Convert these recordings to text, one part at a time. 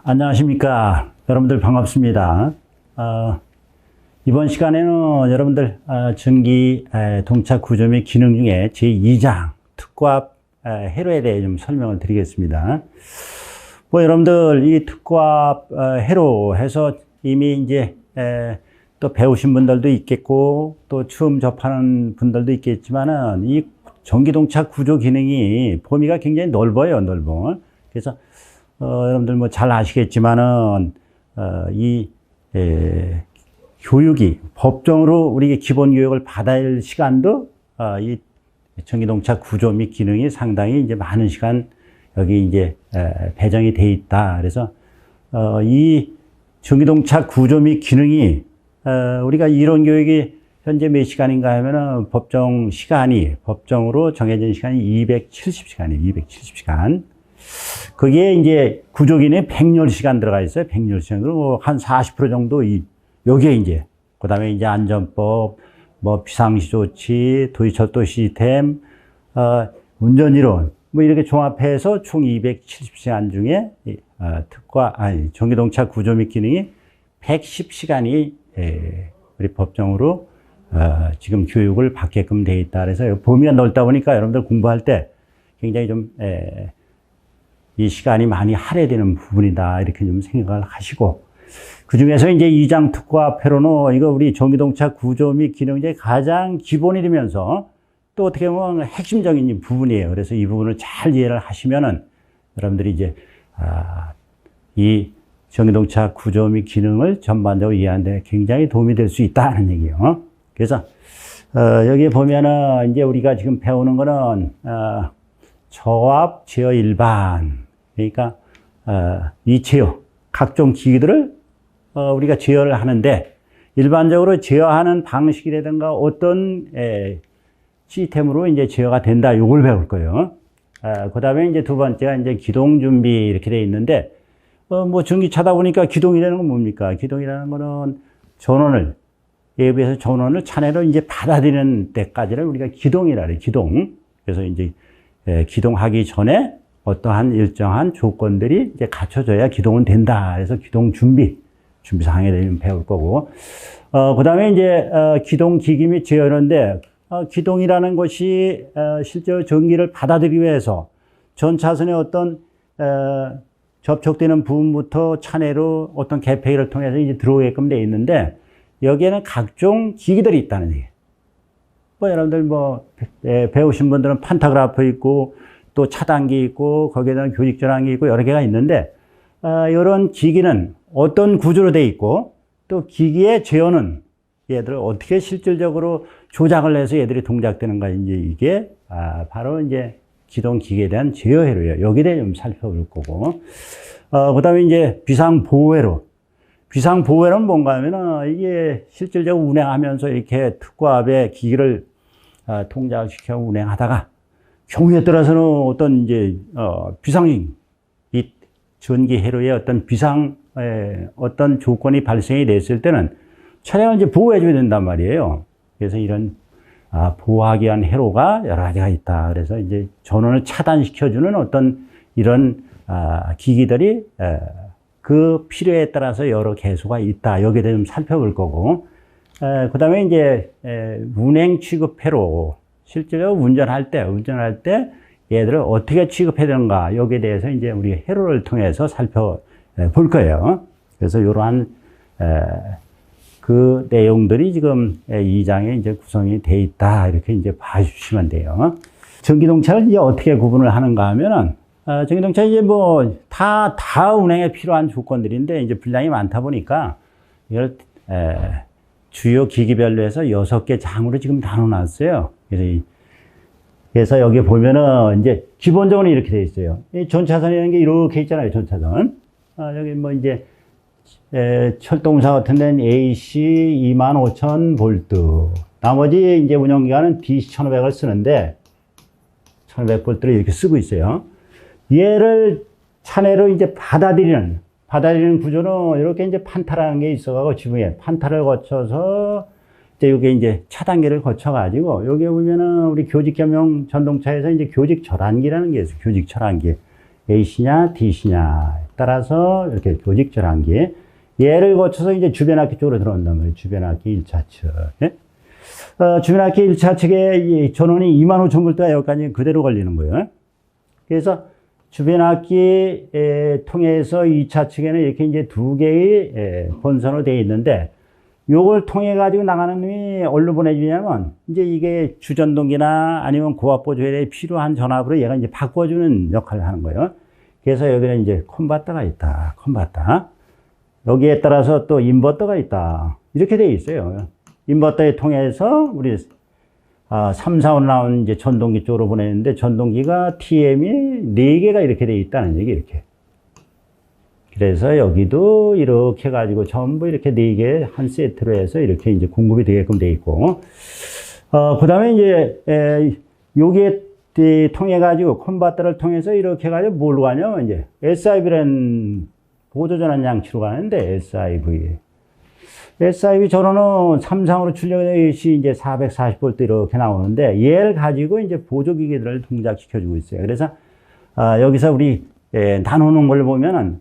안녕하십니까. 여러분들 반갑습니다. 이번 시간에는 여러분들 전기 동차 구조 및 기능 중에 제2장 특고압 회로에 대해 좀 설명을 드리겠습니다. 뭐 여러분들 이 특고압 회로 해서 이미 이제 또 배우신 분들도 있겠고 또 처음 접하는 분들도 있겠지만은 이 전기동차 구조 기능이 범위가 굉장히 넓어요, 넓어. 그래서 여러분들 뭐 잘 아시겠지만은 교육이 법정으로 우리가 기본 교육을 받아야 할 시간도 이 전기동차 구조 및 기능이 상당히 이제 많은 시간 여기 이제 배정이 돼 있다. 그래서 이 전기동차 구조 및 기능이 우리가 이론 교육이 현재 몇 시간인가 하면은 법정으로 정해진 시간이 270시간이에요. 270시간. 거기에 이제 구조기능에 110시간 들어가 있어요. 110시간. 그리고 한 40% 정도 여기에 이제, 그 다음에 이제 안전법, 뭐 비상시 조치, 도시철도 시스템, 운전이론, 뭐 이렇게 종합해서 총 270시간 중에, 전기동차 구조 및 기능이 110시간이, 우리 법정으로, 지금 교육을 받게끔 돼 있다. 그래서 범위가 넓다 보니까 여러분들 공부할 때 굉장히 좀, 이 시간이 많이 할애되는 부분이다. 이렇게 좀 생각을 하시고. 그 중에서 이제 2장 특고압 회로는 이거 우리 전기동차 구조 및 기능의 가장 기본이 되면서 또 어떻게 보면 핵심적인 부분이에요. 그래서 이 부분을 잘 이해를 하시면은 여러분들이 이제, 이 전기동차 구조 및 기능을 전반적으로 이해하는 데 굉장히 도움이 될 수 있다는 얘기예요. 그래서, 여기에 보면은 이제 우리가 지금 배우는 거는, 저압, 제어 일반. 그러니까, 이 제어, 각종 기기들을, 우리가 제어를 하는데, 일반적으로 제어하는 방식이라든가 어떤, 시스템으로 이제 제어가 된다. 요걸 배울 거예요. 그 다음에 이제 두 번째가 이제 기동 준비 이렇게 돼 있는데, 뭐 전기차다 보니까 기동이라는 건 뭡니까? 기동이라는 거는 전원을, 예비해서 전원을 차내로 이제 받아들이는 때까지를 우리가 기동이라 그래요. 기동. 그래서 이제, 기동하기 전에 어떠한 일정한 조건들이 이제 갖춰져야 기동은 된다. 그래서 기동 준비 사항에 대해 배울 거고. 그 다음에 이제, 기동 기기 및 제어인데, 기동이라는 것이, 실제로 전기를 받아들이기 위해서 전 차선의 어떤, 접촉되는 부분부터 차내로 어떤 개폐기를 통해서 이제 들어오게끔 되어 있는데, 여기에는 각종 기기들이 있다는 얘기예요. 뭐, 여러분들 뭐, 배우신 분들은 판타그래프 있고, 또 차단기 있고, 거기에다가 교직 전환기 있고, 여러 개가 있는데, 이런 기기는 어떤 구조로 되어 있고, 또 기기의 제어는 얘들을 어떻게 실질적으로 조작을 해서 얘들이 동작되는가, 이제 이게, 바로 이제 기동 기기에 대한 제어 회로예요. 여기에 대해 좀 살펴볼 거고. 그 다음에 이제 비상보호회로. 비상보호회로는 뭔가 하면은 이게 실질적으로 운행하면서 이렇게 특고압의 기기를 통작시켜 운행하다가 경우에 따라서는 어떤 이제, 이 전기 회로에 어떤 어떤 조건이 발생이 됐을 때는 차량을 이제 보호해줘야 된단 말이에요. 그래서 이런, 보호하기 위한 회로가 여러 가지가 있다. 그래서 이제 전원을 차단시켜주는 어떤 이런, 기기들이, 그 필요에 따라서 여러 개수가 있다. 여기에 대해 좀 살펴볼 거고. 그 다음에 이제, 운행 취급 회로. 실제로 운전할 때 얘들을 어떻게 취급해야 되는가. 여기에 대해서 이제 우리 회로를 통해서 살펴볼 거예요. 그래서 이러한, 그 내용들이 지금 2장에 이제 구성이 돼 있다. 이렇게 이제 봐주시면 돼요. 전기동차를 이제 어떻게 구분을 하는가 하면은, 전기동차 이제 뭐, 다 운행에 필요한 조건들인데, 이제 분량이 많다 보니까, 이걸, 주요 기기별로 해서 6개 장으로 지금 나눠놨어요. 그래서 여기 보면은, 이제, 기본적으로 이렇게 돼 있어요. 이 전차선이라는 게 이렇게 있잖아요, 전차선. 여기 뭐 이제, 철도공사 같은 데는 AC 25,000V. 나머지 이제 운영기관은 DC 1,500을 쓰는데, 1,500V를 이렇게 쓰고 있어요. 얘를 차내로 이제 받아들이는 구조는 이렇게 이제 판타라는 게 있어가지고 지붕에 판타를 거쳐서 이제 이게 이제 차단기를 거쳐가지고 여기 보면은 우리 교직 겸용 전동차에서 이제 교직 절안기라는 게 있어요. 교직 절안기. A씨냐, D씨냐에 따라서 이렇게 조직 전환기. 얘를 거쳐서 이제 주변악기 쪽으로 들어온단 말이에요. 주변악기 1차 측. 예? 주변악기 1차 측의 전원이 25,000V가 여기까지 그대로 걸리는 거예요. 그래서 주변악기 통해서 2차 측에는 이렇게 이제 두 개의 본선으로 되어 있는데, 요걸 통해 가지고 나가는 놈이 어디로 보내주냐면, 이제 이게 주전동기나 아니면 고압보조에 필요한 전압으로 얘가 이제 바꿔주는 역할을 하는 거예요. 그래서 여기는 이제 컨버터가 있다. 컨버터. 여기에 따라서 또 인버터가 있다. 이렇게 되어 있어요. 인버터에 통해서 우리 3, 4, 5 나온 이제 전동기 쪽으로 보내는데, 전동기가 TM이 4개가 이렇게 되어 있다는 얘기, 이렇게. 그래서 여기도 이렇게 가지고 전부 이렇게 4개 한 세트로 해서 이렇게 이제 공급이 되게끔 되어 있고, 그 다음에 이제, 여기에 통해 가지고 컨버터를 통해서 이렇게 가지고 뭘로 가냐면 이제 SIV라는 보조전환 장치로 가는데, SIV 전원은 삼상으로 출력이 이제 440V 이렇게 나오는데, 얘를 가지고 이제 보조기기들을 동작시켜주고 있어요. 그래서, 여기서 우리, 나누는 걸 보면은,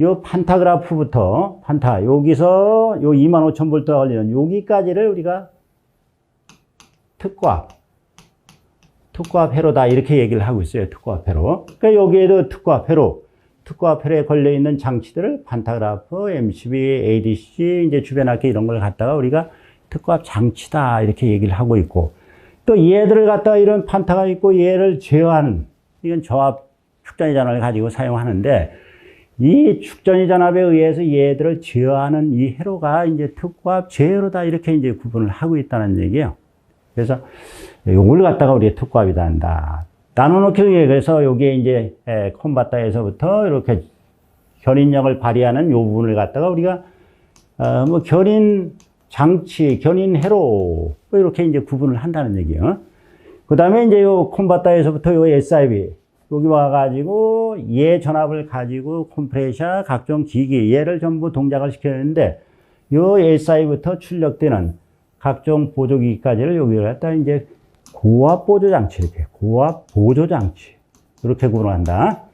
요 판타그래프부터, 여기서 요 25,000V가 걸리는 여기까지를 우리가 특과압 회로다. 이렇게 얘기를 하고 있어요. 특과압 회로. 그러니까 여기에도 특과압 회로에 걸려있는 장치들을 판타그래프, MCB, ADC, 이제 주변악기 이런 걸 갖다가 우리가 특과압 장치다. 이렇게 얘기를 하고 있고, 또 얘들을 갖다가 이런 판타가 있고 얘를 제어하는, 이건 저압 축전이 전압을 가지고 사용하는데, 이 축전이 전압에 의해서 얘들을 제어하는 이 회로가 이제 특과압 제어로다. 이렇게 이제 구분을 하고 있다는 얘기예요. 그래서 요걸 갖다가 우리가 특과압이다 한다. 나눠놓기 위해 그래서 여기에 이제 컨버터에서부터 이렇게 견인력을 발휘하는 요 부분을 갖다가 우리가 뭐 견인 장치, 견인 회로 뭐 이렇게 이제 구분을 한다는 얘기예요. 그 다음에 이제 요 컨버터에서부터 요 SIB 여기 와가지고 얘 전압을 가지고 컴프레셔 각종 기기 얘를 전부 동작을 시켰는데, 요 SI부터 출력되는 각종 보조기기까지를 여기를 갖다 이제 고압 보조장치, 이렇게 고압 보조장치 이렇게 구분한다.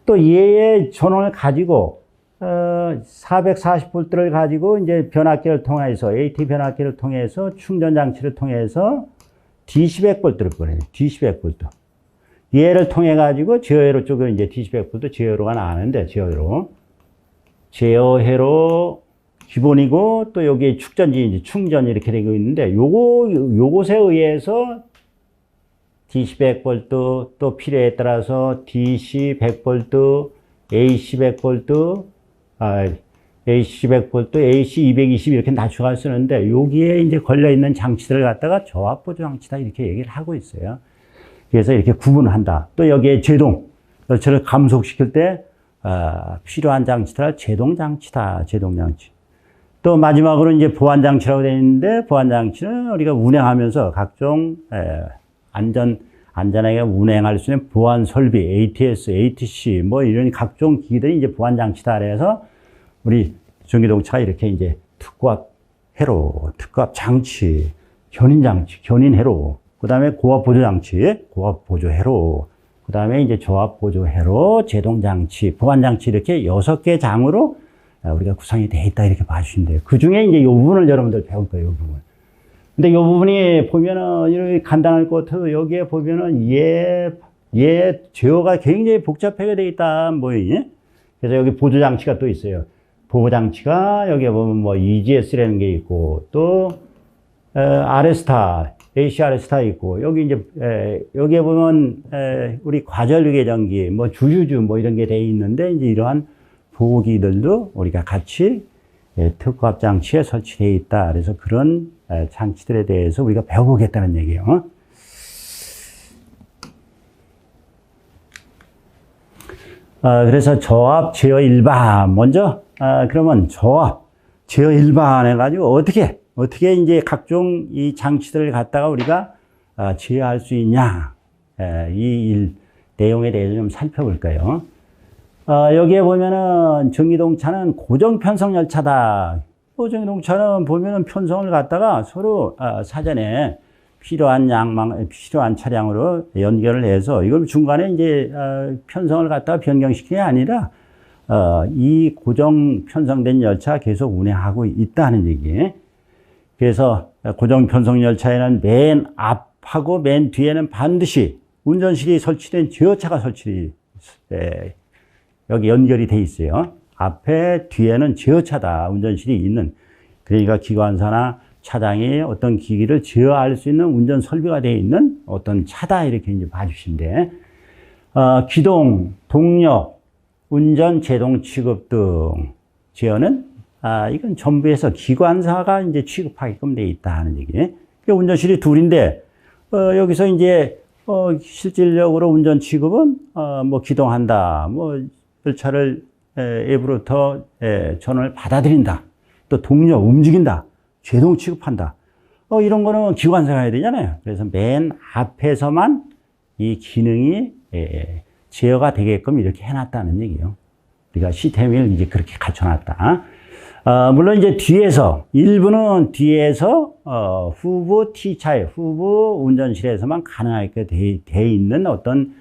또 얘의 전원을 가지고 440V를 가지고 이제 변압기를 통해서 AT 변압기를 통해서 충전 장치를 통해서 DC100V를 보내요. DC100V. 얘를 통해 가지고 제어회로 쪽으로 이제 DC100V 제어회로가 나가는데, 제어회로 기본이고, 또 여기 축전지 이제 충전 이렇게 되고 있는데, 요것에 의해서 DC100V 또 필요에 따라서 DC100V, AC100V, AC100V, AC220 이렇게 낮춰가 쓰는데, 여기에 이제 걸려있는 장치들을 갖다가 저압보조 장치다. 이렇게 얘기를 하고 있어요. 그래서 이렇게 구분을 한다. 또 여기에 제동, 열차를 감속시킬 때 필요한 장치다. 제동장치다. 제동장치. 또 마지막으로 이제 보안장치라고 되어 있는데, 보안장치는 우리가 운행하면서 각종 안전하게 운행할 수 있는 보안 설비, ATS, ATC 뭐 이런 각종 기기들이 이제 보안장치다. 그래서 우리 전기동차가 이렇게 이제 특과압 회로, 특과압 장치, 견인장치, 견인회로, 그 다음에 고압보조장치, 고압보조회로, 그 다음에 이제 저압보조회로, 제동장치, 보안장치 이렇게 6개 장으로 우리가 구성이 되어 있다. 이렇게 봐주시면 돼요. 그 중에 이제 이 부분을 여러분들 배울 거예요. 이 부분. 근데 이 부분이 보면은 이렇게 간단할 것 같아도 여기에 보면은 얘 제어가 굉장히 복잡하게 되어 있다. 뭐이? 그래서 여기 보조장치가 또 있어요. 보호장치가 여기에 보면 뭐 EGS라는 게 있고, 또 아레스타, ACR 스타 있고, 여기 이제, 여기에 보면, 우리 과전류계전기, 뭐 주유주 뭐 이런 게 돼 있는데, 이제 이러한 보호기들도 우리가 같이 특과압 장치에 설치되어 있다. 그래서 그런 장치들에 대해서 우리가 배워보겠다는 얘기예요. 그래서 저압 제어 일반, 먼저, 그러면 저압 제어 일반 해가지고 어떻게 이제 각종 이 장치들을 갖다가 우리가 제어할 수 있냐, 이 내용에 대해서 좀 살펴볼까요? 여기에 보면은 전기동차는 고정 편성 열차다. 전기동차는 보면은 편성을 갖다가 서로 사전에 필요한 양만, 필요한 차량으로 연결을 해서 이걸 중간에 이제, 편성을 갖다가 변경시키는 게 아니라, 이 고정 편성된 열차 계속 운행하고 있다는 얘기. 그래서 고정 편성 열차에는 맨 앞하고 맨 뒤에는 반드시 운전실이 설치된 제어차가 여기 연결이 돼 있어요. 앞에 뒤에는 제어차다. 운전실이 있는. 그러니까 기관사나 차량이 어떤 기기를 제어할 수 있는 운전 설비가 되어 있는 어떤 차다. 이렇게 이제 봐주시면 돼. 기동, 동력, 운전, 제동 취급 등 제어는 이건 정부에서 기관사가 이제 취급하게끔 돼 있다 하는 얘기. 그러니까 운전실이 둘인데 여기서 이제 실질적으로 운전 취급은 뭐 기동한다, 뭐 열차를 앱으로부터 전원을 받아들인다, 또 동력 움직인다, 제동 취급한다. 이런 거는 기관사가 해야 되잖아요. 그래서 맨 앞에서만 이 기능이 제어가 되게끔 이렇게 해놨다는 얘기예요. 우리가 시스템을 이제 그렇게 갖춰놨다. 물론 이제 뒤에서, 일부는 뒤에서, 후부 T차에, 후부 운전실에서만 가능하게 돼 있는 어떤,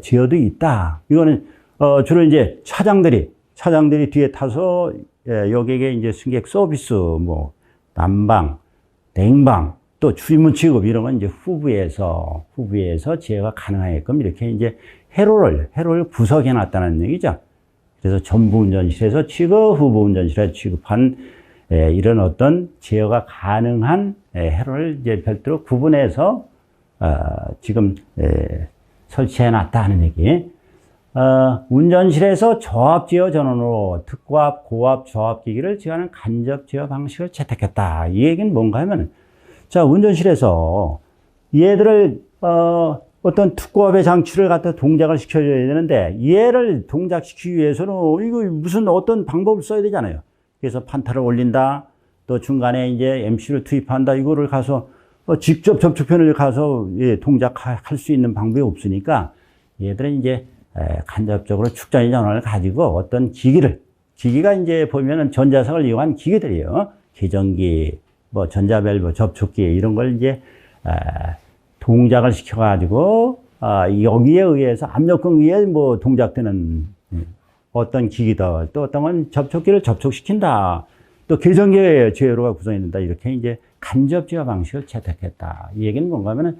제어도 있다. 이거는, 주로 이제 차장들이 뒤에 타서, 여객의 이제 승객 서비스, 뭐, 난방, 냉방, 또 출입문 취급, 이런 건 이제 후부에서 제어가 가능하게끔 이렇게 이제 회로를 구석해 놨다는 얘기죠. 그래서 전부 운전실에서 취급, 후부 운전실에서 취급한 이런 어떤 제어가 가능한 회로를 이제 별도로 구분해서 지금 설치해 놨다는 얘기. 운전실에서 저압 제어 전원으로 특고압, 고압 저압 기기를 제어하는 간접 제어 방식을 채택했다. 이 얘기는 뭔가 하면, 자, 운전실에서 얘들을 어떤 특고압의 장치를 갖다 동작을 시켜줘야 되는데, 얘를 동작시키기 위해서는 이거 무슨 어떤 방법을 써야 되잖아요. 그래서 판타를 올린다, 또 중간에 이제 MC를 투입한다, 이거를 가서 직접 접촉편을 가서 동작할 수 있는 방법이 없으니까 얘들은 이제 간접적으로 축전이 전원을 가지고 어떤 기기가 이제 보면은 전자석을 이용한 기기들이에요. 계정기, 뭐 전자밸브, 접촉기, 이런 걸 이제 동작을 시켜가지고, 여기에 의해서 압력근 위에 뭐 동작되는 어떤 기기다. 또 어떤 건 접촉기를 접촉시킨다. 또 계정기의 제어로가 구성이 된다. 이렇게 이제 간접 제어 방식을 채택했다. 이 얘기는 뭔가 하면은,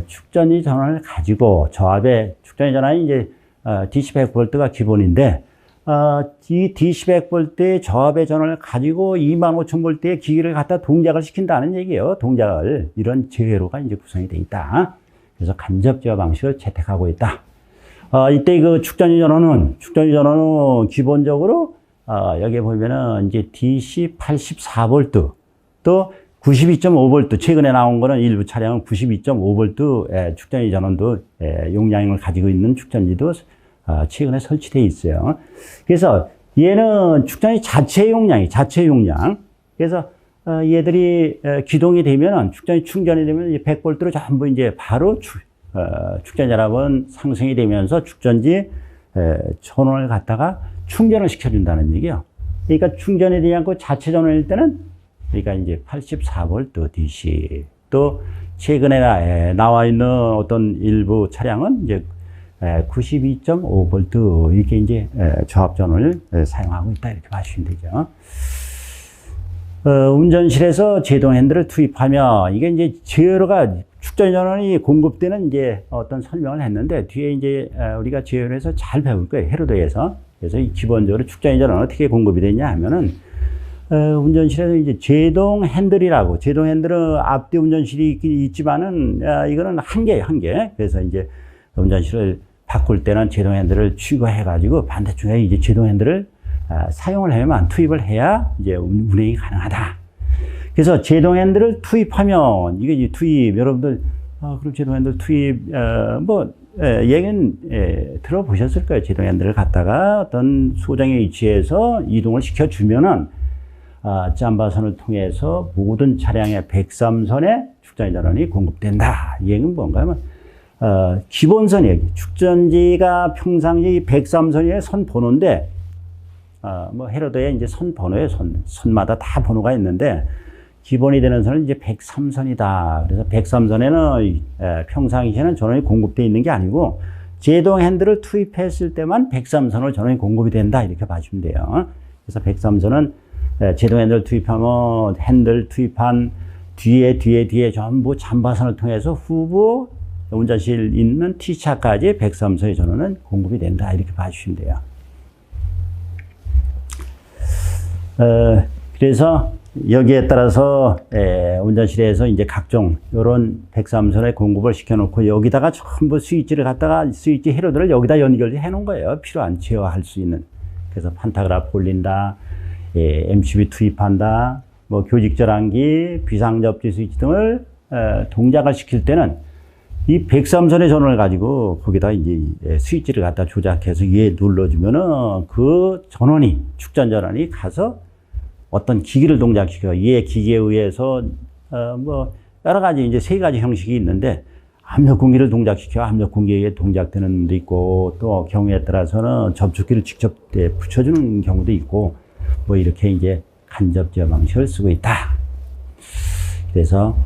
축전이 전원을 가지고 저압의 축전이 전원이 이제, DC 100V가 기본인데, 이 DC 100V의 저압의 전원을 가지고 25,000V의 기기를 갖다 동작을 시킨다는 얘기예요. 동작을. 이런 제어로가 이제 구성이 되어 있다. 그래서 간접 제어 방식을 채택하고 있다. 이때 그 축전이 전원은 기본적으로, 여기 보면은 이제 DC 84V, 또 92.5V, 최근에 나온 거는 일부 차량은 92.5V 축전이 전원도 용량을 가지고 있는 축전지도 최근에 설치되어 있어요. 그래서 얘는 축전이 자체 용량. 그래서 얘들이 기동이 되면은, 축전이 충전이 되면 100V로 전부 이제 바로 축전 전압은 상승이 되면서 축전지 전원을 갖다가 충전을 시켜준다는 얘기예요. 그러니까 충전이 되지 않고 자체 전원일 때는, 그러니까 이제 84V DC, 또 최근에 나와 있는 어떤 일부 차량은 이제 92.5V 이렇게 이제 저압 전원을 사용하고 있다, 이렇게 봐주시면 되죠. 운전실에서 제동 핸들을 투입하면, 이게 이제 제어가 축전 전원이 공급되는 이제 어떤 설명을 했는데, 뒤에 이제 우리가 제어를 해서 잘 배울 거예요, 회로도에서. 그래서 기본적으로 축전 전원은 어떻게 공급이 되냐 하면은, 운전실에서 이제 제동 핸들이라고, 제동 핸들은 앞뒤 운전실이 있지만은, 이거는 한 개. 그래서 이제 운전실을 바꿀 때는 제동 핸들을 취거해가지고 반대쪽에 이제 제동 핸들을 사용을 해야만, 투입을 해야 이제 운행이 가능하다. 그래서 제동 핸들을 투입하면, 이게 이제 투입, 여러분들, 그럼 제동 핸들 투입, 얘기는 들어보셨을 거예요. 제동 핸들을 갖다가 어떤 소정의 위치에서 이동을 시켜주면은, 짬바선을 통해서 모든 차량의 103선에 축전이 전원이 공급된다. 이 얘기는 뭔가 하면, 기본선 얘기. 축전지가 평상시 103선의 선 번호인데, 뭐, 헤로드에 이제 선 번호에 선마다 다 번호가 있는데, 기본이 되는 선은 이제 103선이다. 그래서 103선에는 평상시에는 전원이 공급되어 있는 게 아니고 제동 핸들을 투입했을 때만 103선을 전원이 공급이 된다. 이렇게 봐주면 돼요. 그래서 103선은 제동 핸들 투입하면 핸들 투입한 뒤에 전부 잠바선을 통해서 후보 운전실 있는 T차까지 103선의 전원은 공급이 된다. 이렇게 봐주시면 돼요. 그래서 여기에 따라서 운전실에서 이제 각종 이런 103선에 공급을 시켜놓고 여기다가 전부 스위치를 갖다가 스위치 회로들을 여기다 연결해 놓은 거예요. 필요한 제어할 수 있는. 그래서 판타그래프 올린다, MCB 투입한다, 뭐 교직절환기, 비상접지 스위치 등을 동작을 시킬 때는 이 103선의 전원을 가지고 거기다 이제 스위치를 갖다 조작해서 위에 눌러주면은 그 전원이, 축전 전원이 가서 어떤 기기를 동작시켜. 이 기기에 의해서, 뭐, 여러 가지 이제 세 가지 형식이 있는데, 압력 공기를 동작시켜 압력 공기에 동작되는 놈도 있고, 또 경우에 따라서는 접촉기를 직접 붙여주는 경우도 있고, 뭐 이렇게 이제 간접 제어 방식을 쓰고 있다. 그래서,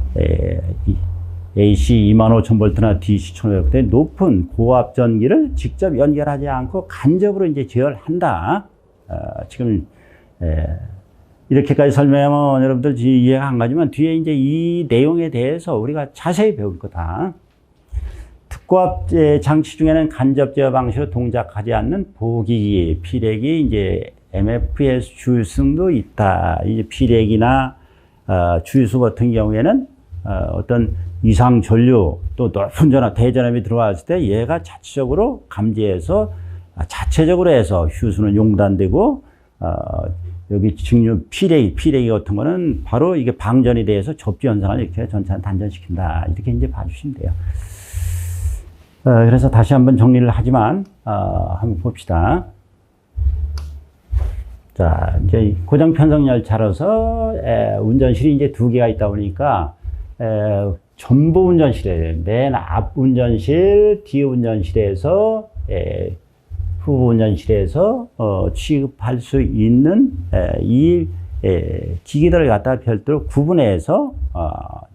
AC 25,000V나 DC 1,500V 높은 고압 전기를 직접 연결하지 않고 간접으로 이제 제어를 한다. 지금, 이렇게까지 설명하면 여러분들 이해가 안 가지만 뒤에 이제 이 내용에 대해서 우리가 자세히 배울 거다. 특고압 장치 중에는 간접 제어 방식으로 동작하지 않는 보기기, 피렉이 이제 MFS 주유승도 있다. 이제 피렉이나 주유수 같은 경우에는 어떤 이상 전류 또 높은 전압, 대전압이 들어왔을 때 얘가 자체적으로 감지해서 자체적으로 해서 휴수는 용단되고 여기 직류 피레기 같은 거는 바로 이게 방전이 돼서 접지 현상을 이렇게 전차는 단전시킨다. 이렇게 이제 봐주시면 돼요. 그래서 다시 한번 정리를 하지만, 한번 봅시다. 자, 이제 고정 편성 열차로서, 운전실이 이제 두 개가 있다 보니까, 전부 운전실에, 맨 앞 운전실, 뒤 운전실에서, 후보 운전실에서 취급할 수 있는 이 기기들을 갖다가 별도로 구분해서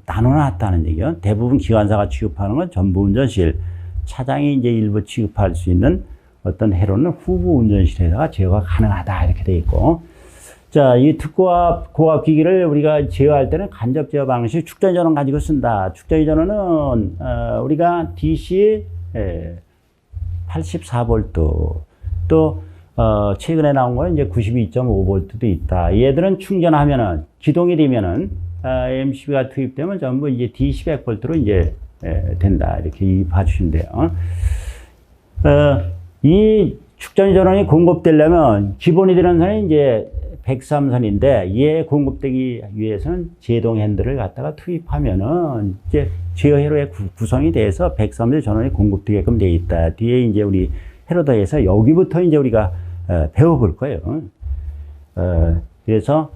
나눠놨다는 얘기예요. 대부분 기관사가 취급하는 건 전부 운전실, 차장이 이제 일부 취급할 수 있는 어떤 회로는 후보 운전실에다가 제어가 가능하다 이렇게 돼 있고, 자, 이 특고압 고압 기기를 우리가 제어할 때는 간접 제어 방식 축전 전원 가지고 쓴다. 축전 전원은 우리가 DC 84V 또 최근에 나온 거는 이제 92.5V도 있다. 얘들은 충전하면은 기동이 되면은 MCB가 투입되면 전부 이제 D100V로 이제 된다. 이렇게 봐주시면 돼요. 이 축전 전원이 공급되려면 기본이 되는 선이 이제 103선인데 얘 공급되기 위해서는 제동 핸들을 갖다가 투입하면은 이제 제어 회로의 구성이 돼서 103선 전원이 공급되게끔 되어 있다. 뒤에 이제 우리 회로더에서 여기부터 이제 우리가 배워볼 거예요. 그래서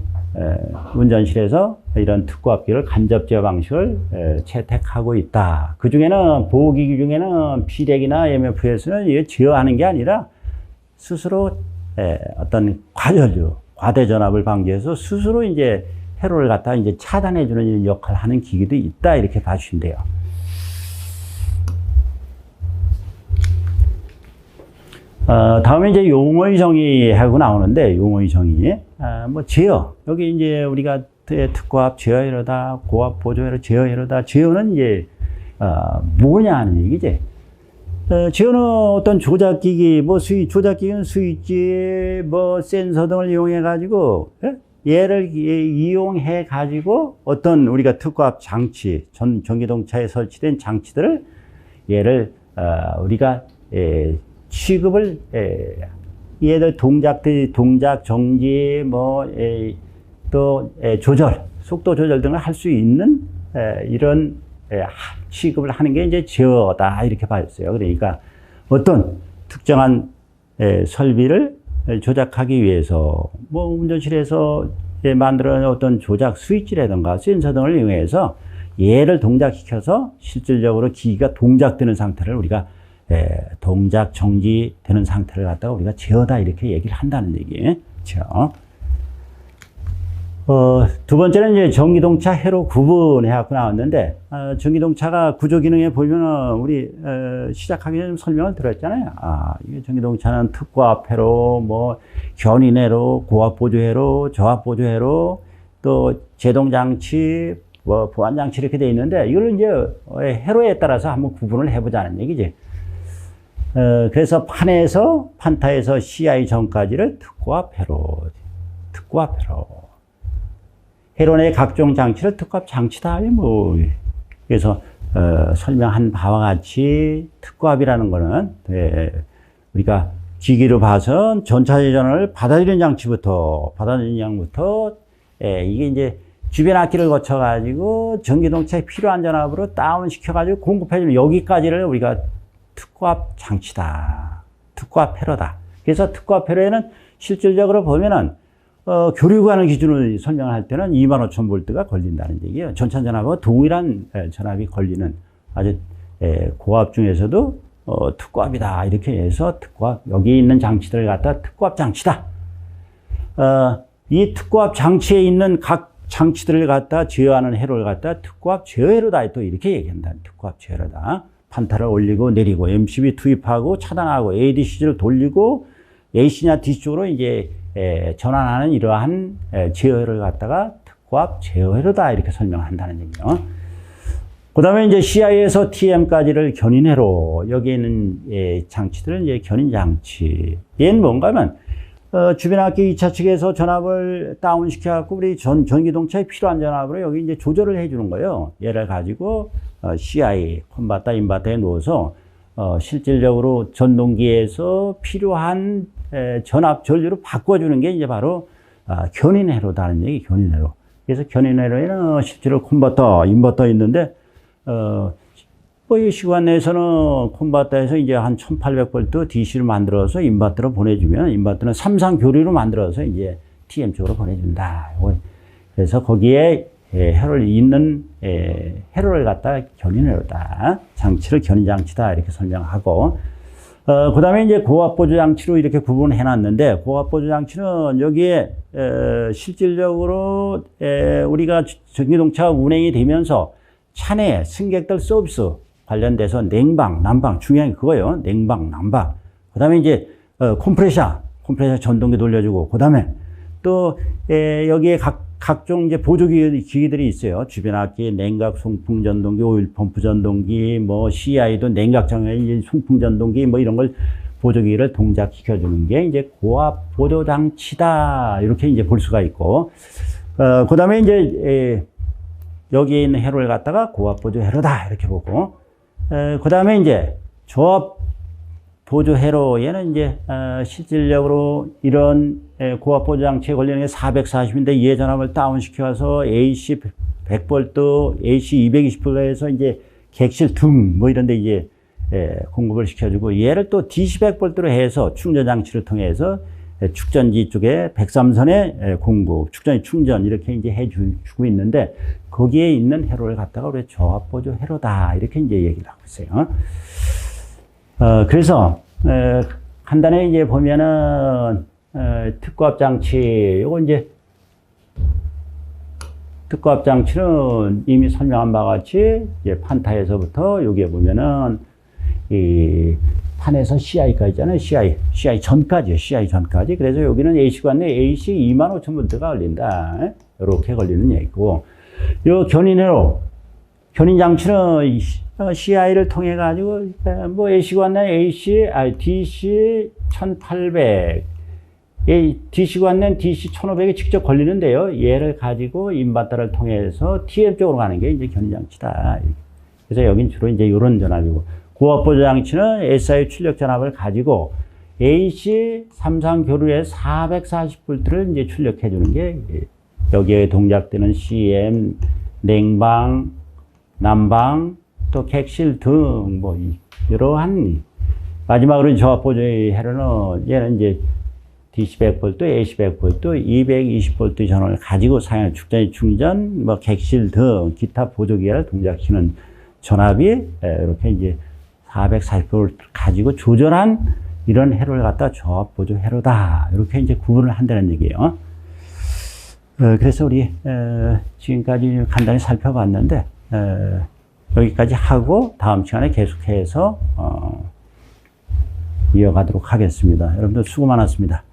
운전실에서 이런 특고압기를 간접 제어 방식을 채택하고 있다. 그 중에는 보호기기 중에는 피렉이나 MFS는 이게 제어하는 게 아니라 스스로 어떤 과전류, 과대 전압을 방지해서 스스로 이제 회로를 갖다 이제 차단해주는 역할을 하는 기기도 있다. 이렇게 봐주시면 돼요. 다음에 이제 용어의 정의하고 나오는데, 용어의 정의. 뭐, 제어. 여기 이제 우리가 특고압 제어회로다, 고압 보조회로 제어회로다. 제어는 이제, 뭐냐 하는 얘기지. 제어는 어떤 조작기기, 뭐, 조작기기는 스위치, 뭐, 센서 등을 이용해가지고, 얘를 이용해가지고 어떤 우리가 특고압 장치, 전기동차에 설치된 장치들을 얘를, 우리가, 취급을, 얘들 동작 정지, 뭐, 또, 조절, 속도 조절 등을 할 수 있는, 이런, 취급을 하는 게 이제 제어다. 이렇게 봤어요. 그러니까 어떤 특정한 설비를 조작하기 위해서, 뭐, 운전실에서 만들어낸 어떤 조작 스위치라든가 센서 등을 이용해서 얘를 동작시켜서 실질적으로 기기가 동작되는 상태를 우리가 동작 정지되는 상태를 갖다가 우리가 제어다 이렇게 얘기를 한다는 얘기예요. 그렇죠? 두 번째는 이제 전기동차 회로 구분해갖고 나왔는데, 전기동차가 구조기능에 보면은 우리, 시작하기 전에 설명을 드렸잖아요. 이게 전기동차는 특고압 회로, 뭐, 견인회로, 고압보조회로, 저압보조회로, 또 제동장치, 뭐, 보안장치 이렇게 돼 있는데, 이걸 이제 회로에 따라서 한번 구분을 해보자는 얘기지. 그래서 판타에서 CI 전까지를 특고압회로, 회로 내 각종 장치를 특고압 장치다. 뭐, 그래서, 설명한 바와 같이 특고압이라는 거는, 우리가 기기로 봐선 전차제 전원을 받아들이는 장치부터, 이게 이제 주변 악기를 거쳐가지고 전기동차에 필요한 전압으로 다운시켜가지고 공급해주는 여기까지를 우리가 특고압 장치다. 특고압 회로다. 그래서 특고압 회로에는 실질적으로 보면은, 교류관의 기준을 설명할 때는 25,000V가 걸린다는 얘기예요. 전차 전압과 동일한 전압이 걸리는 아주 고압 중에서도 특고압이다. 이렇게 해서 특고압, 여기 있는 장치들을 갖다 특고압 장치다. 이 특고압 장치에 있는 각 장치들을 갖다 제어하는 회로를 갖다 특고압 제어회로다. 또 이렇게 얘기한다. 특고압 제어회로다. 판타를 올리고 내리고 MCB 투입하고 차단하고 ADC를 돌리고 AC냐 DC 쪽으로 이제 전환하는 이러한 제어회로를 갖다가 특고압 제어회로다. 이렇게 설명한다는 얘기죠. 그 다음에 이제 CI에서 TM까지를 견인회로, 여기 있는 장치들은 이제 견인장치. 얘는 뭔가 하면, 주변 악기 2차 측에서 전압을 다운시켜갖고 우리 전기동차에 필요한 전압으로 여기 이제 조절을 해주는 거예요. 얘를 가지고, CI, 콘버터, 인버터에 넣어서, 실질적으로 전동기에서 필요한 전압 전류로 바꿔주는 게 이제 바로 견인회로다는 얘기, 견인회로. 그래서 견인회로에는 실제로 콘버터, 인버터 있는데, 뭐 이 시간 내에서는 콘버터에서 이제 한 1800V DC를 만들어서 인버터로 보내주면, 인버터는 삼상 교류로 만들어서 이제 TM 쪽으로 보내준다. 그래서 거기에 회로를 있는 회로를 갖다 견인회로다. 장치를 견인장치다. 이렇게 설명하고, 그 다음에 이제 고압보조장치로 이렇게 구분해 놨는데, 고압보조장치는 여기에, 실질적으로, 우리가 전기동차가 운행이 되면서 차내 승객들 서비스 관련돼서 냉방, 난방, 중요한 게 그거예요. 냉방, 난방. 그 다음에 이제, 컴프레셔 전동기 돌려주고, 그 다음에 또, 여기에 각종 이제 보조기기들이 있어요. 주변 악기, 냉각 송풍 전동기, 오일 펌프 전동기, 뭐 CI도 냉각 장애 송풍 전동기, 뭐 이런 걸 보조기를 동작시켜 주는 게 이제 고압 보조 장치다. 이렇게 이제 볼 수가 있고, 그 다음에 이제 여기에 있는 회로를 갖다가 고압 보조 회로다. 이렇게 보고, 그 다음에 이제 조합 보조 회로, 얘는 이제 실질적으로 이런 고압 보조 장치에 걸리는 게 440인데 얘 전압을 다운시켜서 AC 100V, AC 220V에서 이제 객실 등 뭐 이런데 이제 공급을 시켜주고, 얘를 또 DC 100V로 해서 충전 장치를 통해서 축전지 쪽에 103선에 공급, 축전지 충전 이렇게 이제 해주고 있는데, 거기에 있는 회로를 갖다가 우리 조합 보조 회로다. 이렇게 이제 얘기를 하고 있어요. 그래서, 간단히 이제 보면은, 특고압 장치, 요거 이제, 특고압 장치는 이미 설명한 바와 같이, 이제 판타에서부터 여기에 보면은, 이 판에서 CI까지 있잖아요. CI 전까지요. CI 전까지. 그래서 여기는 AC관에 AC 25,000V가 걸린다. 이렇게 걸리는 얘기고, 요 견인회로, 견인장치는 CI를 통해 가지고 뭐 AC관내 DC 1800, DC관내 DC 1500이 직접 걸리는데요. 얘를 가지고 인버터를 통해서 TM 쪽으로 가는 게 이제 견인장치다. 그래서 여긴 주로 이제 이런 전압이고, 고압보조장치는 SI 출력 전압을 가지고 AC 삼상 교류에 440V를 이제 출력해 주는 게 여기에 동작되는 CM, 냉방, 난방, 또 객실 등, 뭐, 이러한, 마지막으로 저압보조의 회로는, 얘는 이제 DC 100V, AC 100V, 220V 전원을 가지고 사용하는 축전지 충전, 뭐, 객실 등, 기타 보조기를 동작시키는 전압이, 이렇게 이제 440V를 가지고 조절한 이런 회로를 갖다 저압보조 회로다. 이렇게 이제 구분을 한다는 얘기예요. 그래서 우리 지금까지 간단히 살펴봤는데 여기까지 하고 다음 시간에 계속해서 이어가도록 하겠습니다. 여러분들 수고 많았습니다.